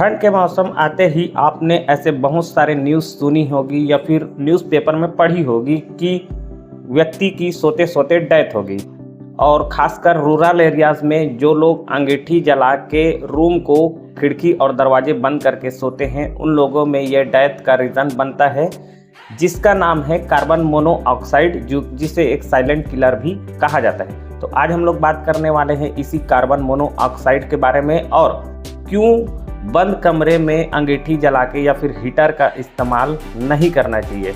ठंड के मौसम आते ही आपने ऐसे बहुत सारे न्यूज़ सुनी होगी या फिर न्यूज़पेपर में पढ़ी होगी कि व्यक्ति की सोते सोते डेथ हो गई। और ख़ासकर रूरल एरियाज़ में जो लोग अंगीठी जला के रूम को खिड़की और दरवाजे बंद करके सोते हैं, उन लोगों में ये डेथ का रीज़न बनता है, जिसका नाम है कार्बन मोनोऑक्साइड, जिसे एक साइलेंट किलर भी कहा जाता है। तो आज हम लोग बात करने वाले हैं इसी कार्बन मोनोऑक्साइड के बारे में, और क्यों बंद कमरे में अंगीठी जला के या फिर हीटर का इस्तेमाल नहीं करना चाहिए।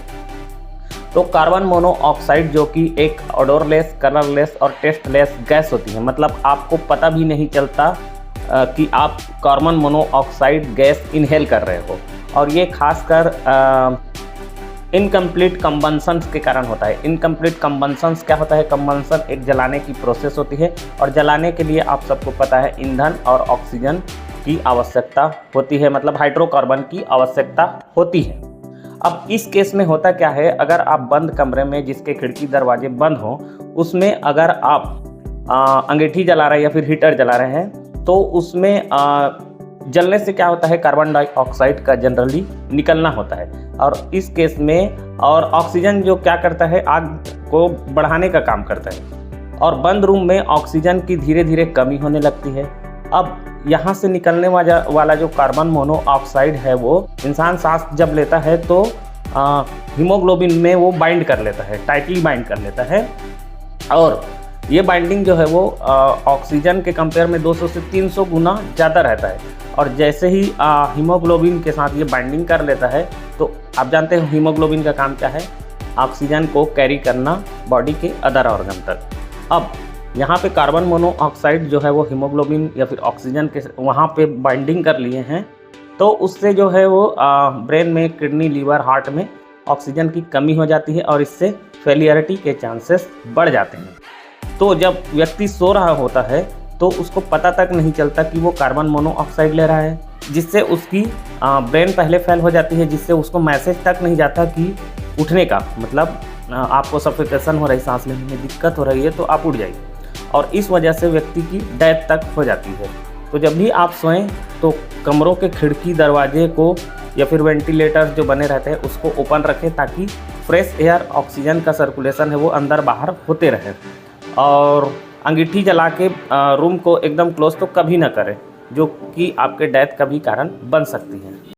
तो कार्बन मोनोऑक्साइड जो कि एक ओडोरलेस, कलरलेस और टेस्टलेस गैस होती है, मतलब आपको पता भी नहीं चलता कि आप कार्बन मोनोऑक्साइड गैस इनहेल कर रहे हो। और ये खासकर इनकम्प्लीट कंबंशंस के कारण होता है। इनकम्प्लीट कंबंशंस क्या होता है? कंबंशन एक जलाने की प्रोसेस होती है, और जलाने के लिए आप सबको पता है ईंधन और ऑक्सीजन की आवश्यकता होती है, मतलब हाइड्रोकार्बन की आवश्यकता होती है। अब इस केस में होता क्या है, अगर आप बंद कमरे में जिसके खिड़की दरवाजे बंद हो, उसमें अगर आप अंगीठी जला रहे हैं या फिर हीटर जला रहे हैं, तो उसमें जलने से क्या होता है, कार्बन डाइऑक्साइड का जनरली निकलना होता है। और इस केस में और ऑक्सीजन जो क्या करता है, आग को बढ़ाने का काम करता है, और बंद रूम में ऑक्सीजन की धीरे धीरे कमी होने लगती है। अब यहाँ से निकलने वाला जो कार्बन मोनोऑक्साइड है, वो इंसान सांस जब लेता है तो हीमोग्लोबिन में वो बाइंड कर लेता है, टाइटली बाइंड कर लेता है। और ये बाइंडिंग जो है वो ऑक्सीजन के कंपेयर में 200 से 300 गुना ज़्यादा रहता है। और जैसे ही हीमोग्लोबिन के साथ ये बाइंडिंग कर लेता है, तो आप जानते हैं हीमोग्लोबिन का काम क्या है, ऑक्सीजन को कैरी करना बॉडी के अदर ऑर्गन तक। अब यहाँ पे कार्बन मोनोऑक्साइड जो है वो हीमोग्लोबिन या फिर ऑक्सीजन के वहाँ पे बाइंडिंग कर लिए हैं, तो उससे जो है वो ब्रेन में, किडनी, लीवर, हार्ट में ऑक्सीजन की कमी हो जाती है, और इससे फेलियरिटी के चांसेस बढ़ जाते हैं। तो जब व्यक्ति सो रहा होता है तो उसको पता तक नहीं चलता कि वो कार्बन मोनोऑक्साइड ले रहा है, जिससे उसकी ब्रेन पहले फेल हो जाती है, जिससे उसको मैसेज तक नहीं जाता कि उठने का, मतलब आपको सफोकेशन हो रही, सांस लेने में दिक्कत हो रही है तो आप उठ जाइए, और इस वजह से व्यक्ति की डेथ तक हो जाती है। तो जब भी आप सोएं तो कमरों के खिड़की दरवाजे को या फिर वेंटिलेटर्स जो बने रहते हैं उसको ओपन रखें, ताकि फ्रेश एयर, ऑक्सीजन का सर्कुलेशन है वो अंदर बाहर होते रहे। और अंगीठी जला के रूम को एकदम क्लोज तो कभी ना करें, जो कि आपके डेथ का भी कारण बन सकती है।